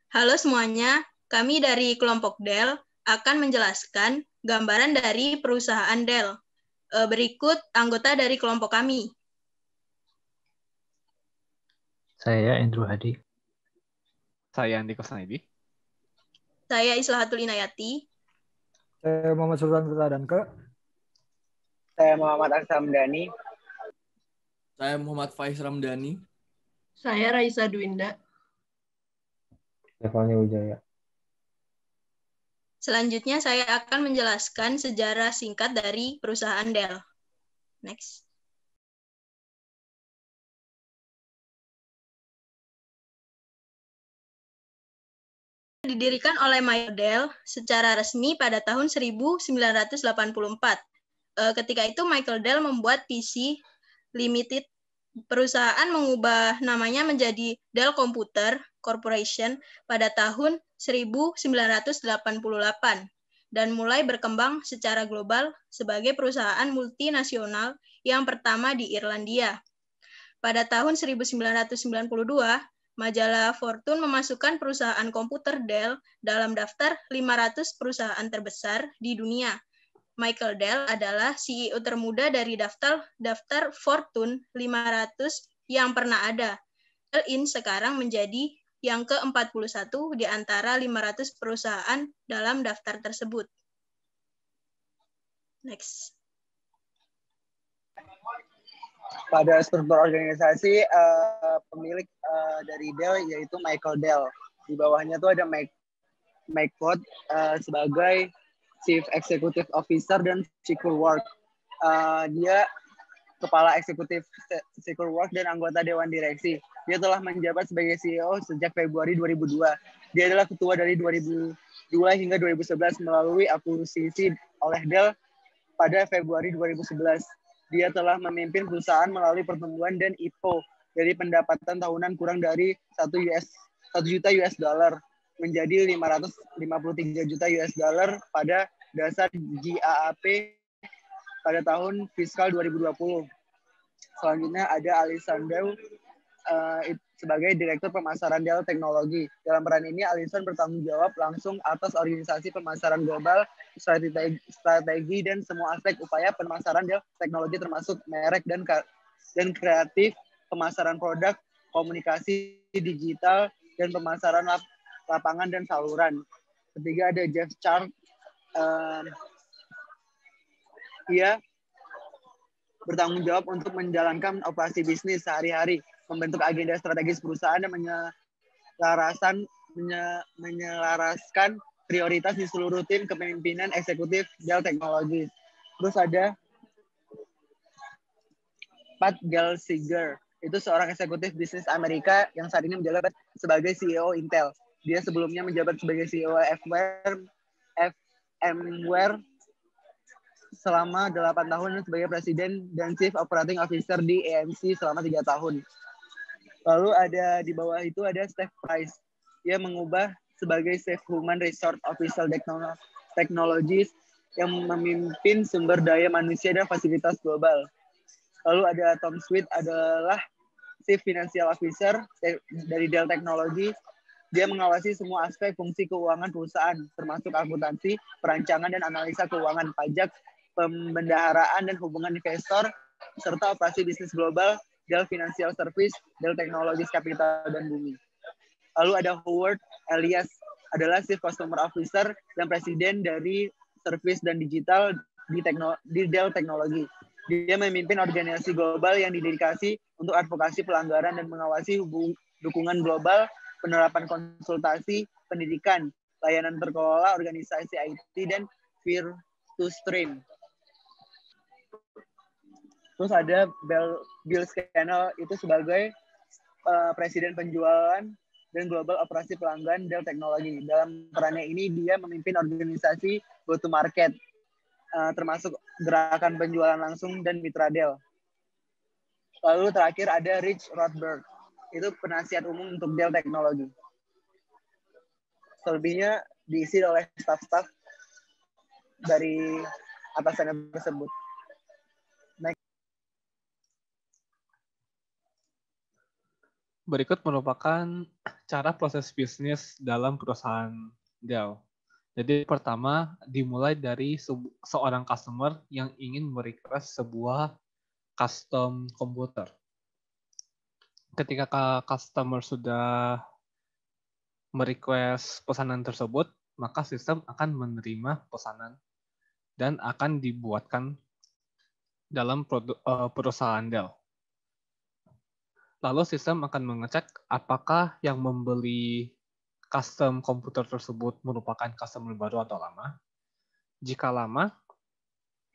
Halo semuanya, kami dari kelompok Dell akan menjelaskan gambaran dari perusahaan Dell. Berikut anggota dari kelompok kami. Saya Andrew Hadi. Saya Andi Kosnaidi. Saya Islahatul Inayati. Saya Muhammad Sultan Danke. Saya Muhammad Aksam Dani. Saya Muhammad Faiz Ramdhani. Saya Raisa Dwinda. Stefani Wijaya. Selanjutnya saya akan menjelaskan sejarah singkat dari perusahaan Dell. Next. Didirikan oleh Michael Dell secara resmi pada tahun 1984. Ketika itu Michael Dell membuat PC Limited. Perusahaan mengubah namanya menjadi Dell Computer Corporation pada tahun 1988 dan mulai berkembang secara global sebagai perusahaan multinasional yang pertama di Irlandia. Pada tahun 1992, majalah Fortune memasukkan perusahaan komputer Dell dalam daftar 500 perusahaan terbesar di dunia. Michael Dell adalah CEO termuda dari daftar Fortune 500 yang pernah ada. Dell Inc. sekarang menjadi yang ke-41 di antara 500 perusahaan dalam daftar tersebut. Next. Pada struktur organisasi, pemilik dari Dell yaitu Michael Dell. Di bawahnya tuh ada Mike Code sebagai Chief Executive Officer dan Secure Work. Dia Kepala Eksekutif Secure Work dan anggota Dewan Direksi. Dia telah menjabat sebagai CEO sejak Februari 2002. Dia adalah ketua dari 2002 hingga 2011 melalui akuisisi oleh Dell pada Februari 2011. Dia telah memimpin perusahaan melalui pertumbuhan dan IPO dari pendapatan tahunan kurang dari 1 juta US dollar menjadi 553 juta US dollar pada dasar GAAP pada tahun fiskal 2020. Selanjutnya ada Alessandro sebagai Direktur Pemasaran Dell Teknologi. Dalam peran ini, Alison bertanggung jawab langsung atas organisasi pemasaran global, strategi dan semua aspek upaya pemasaran Dell Teknologi termasuk merek dan kreatif, pemasaran produk, komunikasi digital, dan pemasaran lapangan dan saluran. Ketiga ada Jeff Chart. Dia bertanggung jawab untuk menjalankan operasi bisnis sehari-hari, membentuk agenda strategis perusahaan dan menyelaraskan prioritas di seluruh tim kepemimpinan eksekutif Dell Technologies. Terus ada Pat Gelsinger. Itu seorang eksekutif bisnis Amerika yang saat ini menjabat sebagai CEO Intel. Dia sebelumnya menjabat sebagai CEO VMware selama 8 tahun sebagai Presiden dan Chief Operating Officer di AMC selama 3 tahun. Lalu ada di bawah itu ada Steve Price. Dia mengubah sebagai Chief Human Resource Officer Technologies yang memimpin sumber daya manusia dan fasilitas global. Lalu ada Tom Sweet adalah Chief Financial Officer dari Dell Technologies. Dia mengawasi semua aspek fungsi keuangan perusahaan, termasuk akuntansi, perancangan dan analisa keuangan, pajak, pembendaharaan dan hubungan investor, serta operasi bisnis global, Dell Financial Service, Dell Technologies Capital dan Bumi. Lalu ada Howard Elias, adalah Chief Customer Officer dan Presiden dari Service dan Digital di Dell Technologies. Dia memimpin organisasi global yang didedikasi untuk advokasi pelanggaran dan mengawasi dukungan global, penerapan konsultasi, pendidikan, layanan terkelola, organisasi IT, dan peer to stream. Terus ada Bill Scannell, itu sebagai Presiden Penjualan dan Global Operasi Pelanggan Dell Technologies. Dalam perannya ini, dia memimpin organisasi go-to-market, termasuk gerakan penjualan langsung dan mitra Dell. Lalu terakhir ada Rich Rothberg, itu penasihat umum untuk Dell Technologies. Selebihnya diisi oleh staf-staf dari atasannya tersebut. Next. Berikut merupakan cara proses bisnis dalam perusahaan Dell. Jadi pertama dimulai dari seorang customer yang ingin merequest sebuah custom komputer. Ketika customer sudah merequest pesanan tersebut, maka sistem akan menerima pesanan dan akan dibuatkan dalam perusahaan Dell. Lalu sistem akan mengecek apakah yang membeli custom komputer tersebut merupakan customer baru atau lama. Jika lama,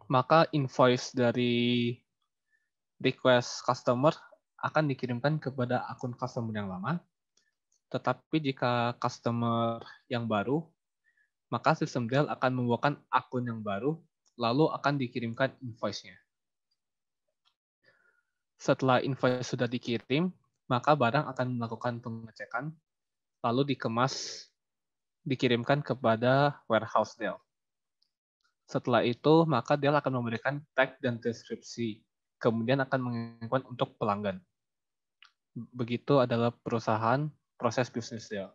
maka invoice dari request customer akan dikirimkan kepada akun customer yang lama. Tetapi jika customer yang baru, maka sistem Dell akan membuatkan akun yang baru, lalu akan dikirimkan invoice-nya. Setelah invoice sudah dikirim, maka barang akan melakukan pengecekan, lalu dikemas, dikirimkan kepada warehouse Dell. Setelah itu, maka Dell akan memberikan tag dan deskripsi, kemudian akan mengirimkan untuk pelanggan. Begitu adalah proses bisnis Dell.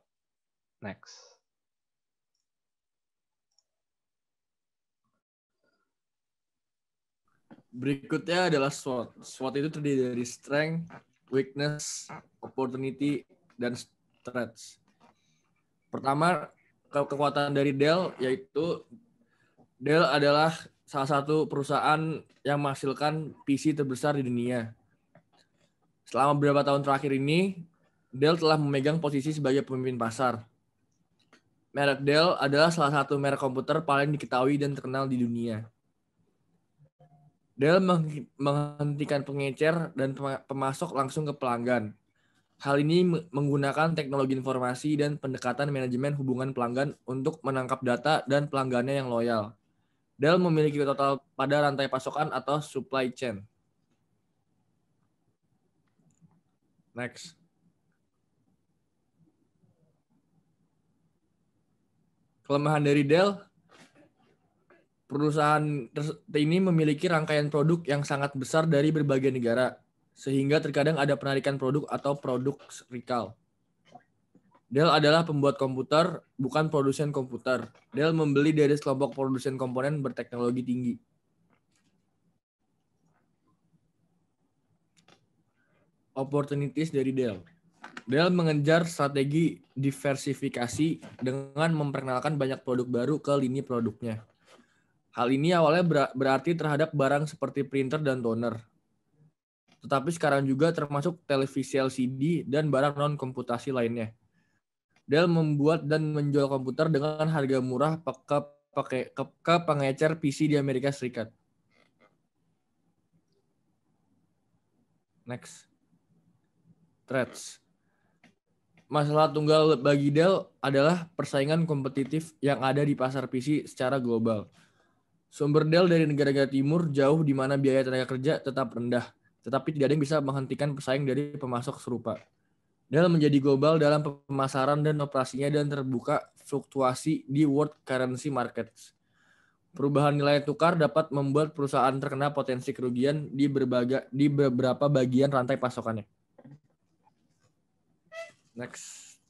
Next. Berikutnya adalah SWOT. SWOT itu terdiri dari strength, weakness, opportunity, dan threats. Pertama, kekuatan dari Dell yaitu Dell adalah salah satu perusahaan yang menghasilkan PC terbesar di dunia. Selama beberapa tahun terakhir ini, Dell telah memegang posisi sebagai pemimpin pasar. Merek Dell adalah salah satu merek komputer paling diketahui dan terkenal di dunia. Dell menghentikan pengecer dan pemasok langsung ke pelanggan. Hal ini menggunakan teknologi informasi dan pendekatan manajemen hubungan pelanggan untuk menangkap data dan pelanggannya yang loyal. Dell memiliki total pada rantai pasokan atau supply chain. Next. Kelemahan dari Dell, perusahaan ini memiliki rangkaian produk yang sangat besar dari berbagai negara, sehingga terkadang ada penarikan produk atau produk recall. Dell adalah pembuat komputer, bukan produsen komputer. Dell membeli dari kelompok produsen komponen berteknologi tinggi. Opportunities dari Dell. Dell mengejar strategi diversifikasi dengan memperkenalkan banyak produk baru ke lini produknya. Hal ini awalnya berarti terhadap barang seperti printer dan toner. Tetapi sekarang juga termasuk televisi LCD dan barang non-komputasi lainnya. Dell membuat dan menjual komputer dengan harga murah ke pengecer PC di Amerika Serikat. Next. Threats. Masalah tunggal bagi Dell adalah persaingan kompetitif yang ada di pasar PC secara global. Sumber Dell dari negara-negara timur jauh di mana biaya tenaga kerja tetap rendah, tetapi tidak ada yang bisa menghentikan pesaing dari pemasok serupa. Dell menjadi global dalam pemasaran dan operasinya dan terbuka fluktuasi di world currency markets. Perubahan nilai tukar dapat membuat perusahaan terkena potensi kerugian di beberapa bagian rantai pasokannya. Next.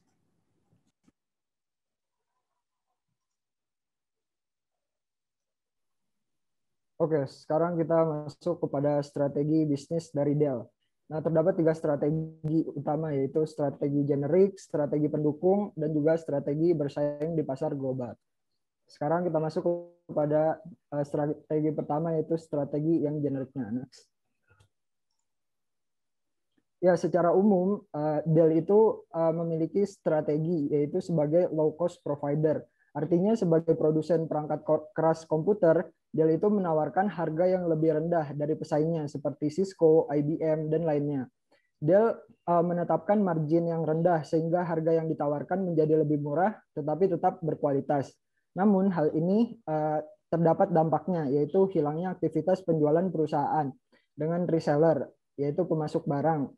Oke, sekarang kita masuk kepada strategi bisnis dari Dell. Nah, terdapat 3 strategi utama, yaitu strategi generik, strategi pendukung, dan juga strategi bersaing di pasar global. Sekarang kita masuk kepada strategi pertama, yaitu strategi yang generiknya. Next. Ya, secara umum, Dell itu memiliki strategi, yaitu sebagai low-cost provider. Artinya sebagai produsen perangkat keras komputer, Dell itu menawarkan harga yang lebih rendah dari pesaingnya seperti Cisco, IBM, dan lainnya. Dell menetapkan margin yang rendah sehingga harga yang ditawarkan menjadi lebih murah tetapi tetap berkualitas. Namun hal ini terdapat dampaknya, yaitu hilangnya aktivitas penjualan perusahaan dengan reseller, yaitu pemasok barang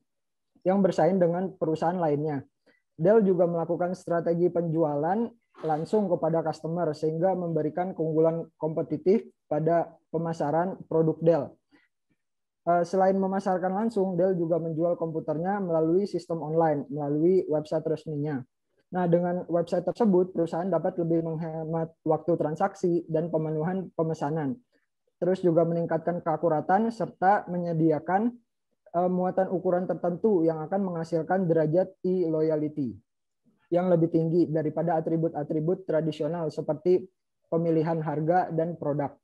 yang bersaing dengan perusahaan lainnya. Dell juga melakukan strategi penjualan langsung kepada customer sehingga memberikan keunggulan kompetitif pada pemasaran produk Dell. Selain memasarkan langsung, Dell juga menjual komputernya melalui sistem online, melalui website resminya. Nah, dengan website tersebut, perusahaan dapat lebih menghemat waktu transaksi dan pemenuhan pemesanan. Terus juga meningkatkan keakuratan serta menyediakan muatan ukuran tertentu yang akan menghasilkan derajat e-loyalty yang lebih tinggi daripada atribut-atribut tradisional seperti pemilihan harga dan produk.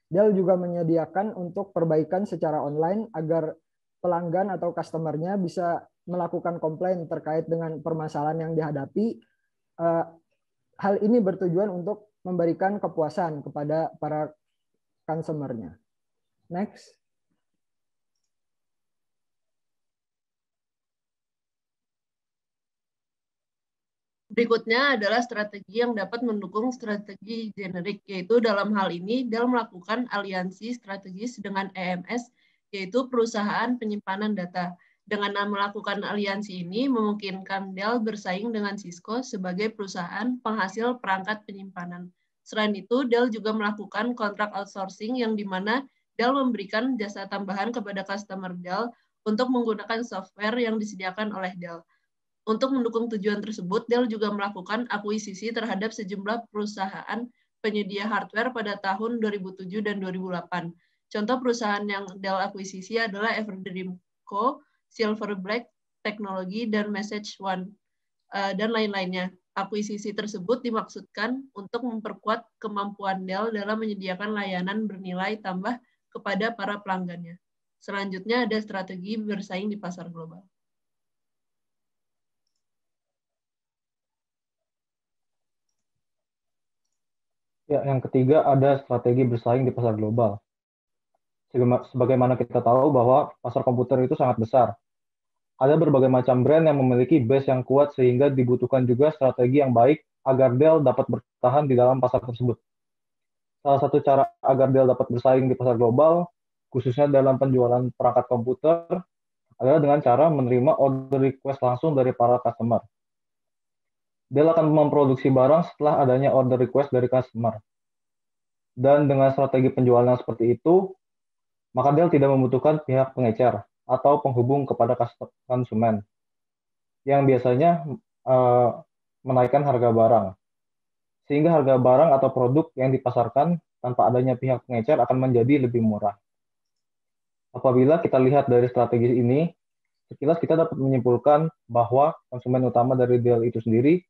Dell juga menyediakan untuk perbaikan secara online agar pelanggan atau customer-nya bisa melakukan komplain terkait dengan permasalahan yang dihadapi. Hal ini bertujuan untuk memberikan kepuasan kepada para customer-nya. Next. Berikutnya adalah strategi yang dapat mendukung strategi generik, yaitu dalam hal ini Dell melakukan aliansi strategis dengan EMS, yaitu perusahaan penyimpanan data. Dengan melakukan aliansi ini, memungkinkan Dell bersaing dengan Cisco sebagai perusahaan penghasil perangkat penyimpanan. Selain itu, Dell juga melakukan kontrak outsourcing yang di mana Dell memberikan jasa tambahan kepada customer Dell untuk menggunakan software yang disediakan oleh Dell. Untuk mendukung tujuan tersebut, Dell juga melakukan akuisisi terhadap sejumlah perusahaan penyedia hardware pada tahun 2007 dan 2008. Contoh perusahaan yang Dell akuisisi adalah Everdream Co., Silver Black Technology, dan Message One, dan lain-lainnya. Akuisisi tersebut dimaksudkan untuk memperkuat kemampuan Dell dalam menyediakan layanan bernilai tambah kepada para pelanggannya. Selanjutnya ada strategi bersaing di pasar global. Ya, yang ketiga ada strategi bersaing di pasar global. Sebagaimana kita tahu bahwa pasar komputer itu sangat besar. Ada berbagai macam brand yang memiliki base yang kuat sehingga dibutuhkan juga strategi yang baik agar Dell dapat bertahan di dalam pasar tersebut. Salah satu cara agar Dell dapat bersaing di pasar global, khususnya dalam penjualan perangkat komputer, adalah dengan cara menerima order request langsung dari para customer. Dell akan memproduksi barang setelah adanya order request dari customer. Dan dengan strategi penjualan seperti itu, maka Dell tidak membutuhkan pihak pengecer atau penghubung kepada konsumen yang biasanya menaikkan harga barang. Sehingga harga barang atau produk yang dipasarkan tanpa adanya pihak pengecer akan menjadi lebih murah. Apabila kita lihat dari strategi ini, sekilas kita dapat menyimpulkan bahwa konsumen utama dari Dell itu sendiri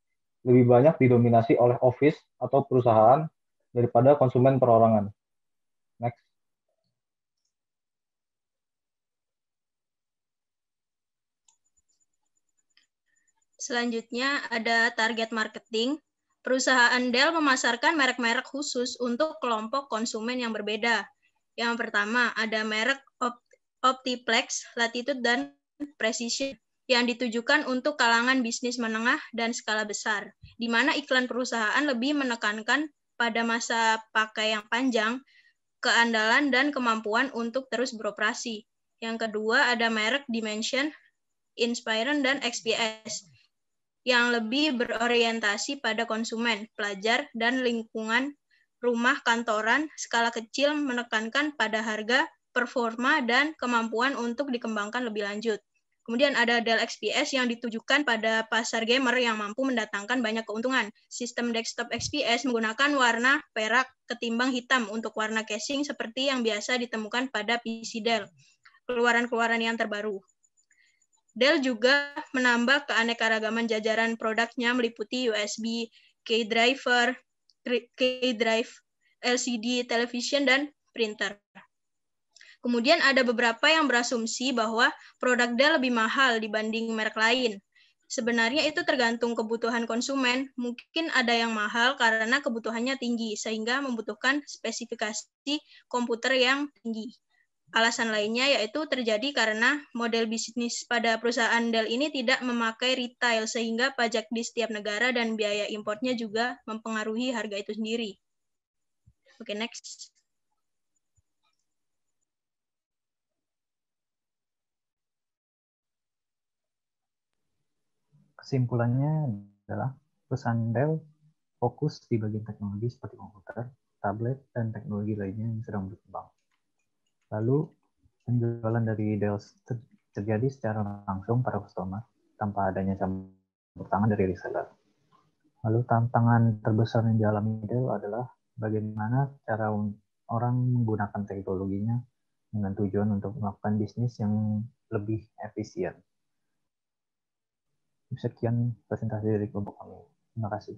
lebih banyak didominasi oleh office atau perusahaan daripada konsumen perorangan. Next. Selanjutnya ada target marketing. Perusahaan Dell memasarkan merek-merek khusus untuk kelompok konsumen yang berbeda. Yang pertama ada merek Optiplex, Latitude, dan Precision yang ditujukan untuk kalangan bisnis menengah dan skala besar, di mana iklan perusahaan lebih menekankan pada masa pakai yang panjang, keandalan, dan kemampuan untuk terus beroperasi. Yang kedua ada merek Dimension, Inspiron, dan XPS yang lebih berorientasi pada konsumen, pelajar, dan lingkungan rumah kantoran skala kecil menekankan pada harga, performa, dan kemampuan untuk dikembangkan lebih lanjut. Kemudian ada Dell XPS yang ditujukan pada pasar gamer yang mampu mendatangkan banyak keuntungan. Sistem desktop XPS menggunakan warna perak ketimbang hitam untuk warna casing seperti yang biasa ditemukan pada PC Dell. Keluaran-keluaran yang terbaru. Dell juga menambah keanekaragaman jajaran produknya meliputi USB, K-Driver, K-Drive, LCD, television, dan printer. Kemudian ada beberapa yang berasumsi bahwa produk Dell lebih mahal dibanding merek lain. Sebenarnya itu tergantung kebutuhan konsumen. Mungkin ada yang mahal karena kebutuhannya tinggi, sehingga membutuhkan spesifikasi komputer yang tinggi. Alasan lainnya yaitu terjadi karena model bisnis pada perusahaan Dell ini tidak memakai retail, sehingga pajak di setiap negara dan biaya importnya juga mempengaruhi harga itu sendiri. Oke, next. Kesimpulannya adalah perusahaan Dell fokus di bagian teknologi seperti komputer, tablet, dan teknologi lainnya yang sedang berkembang. Lalu, penjualan dari Dell terjadi secara langsung pada customer tanpa adanya campur tangan dari reseller. Lalu tantangan terbesar yang dialami Dell adalah bagaimana cara orang menggunakan teknologinya dengan tujuan untuk melakukan bisnis yang lebih efisien. Sekian presentasi dari kelompok kami. Terima kasih.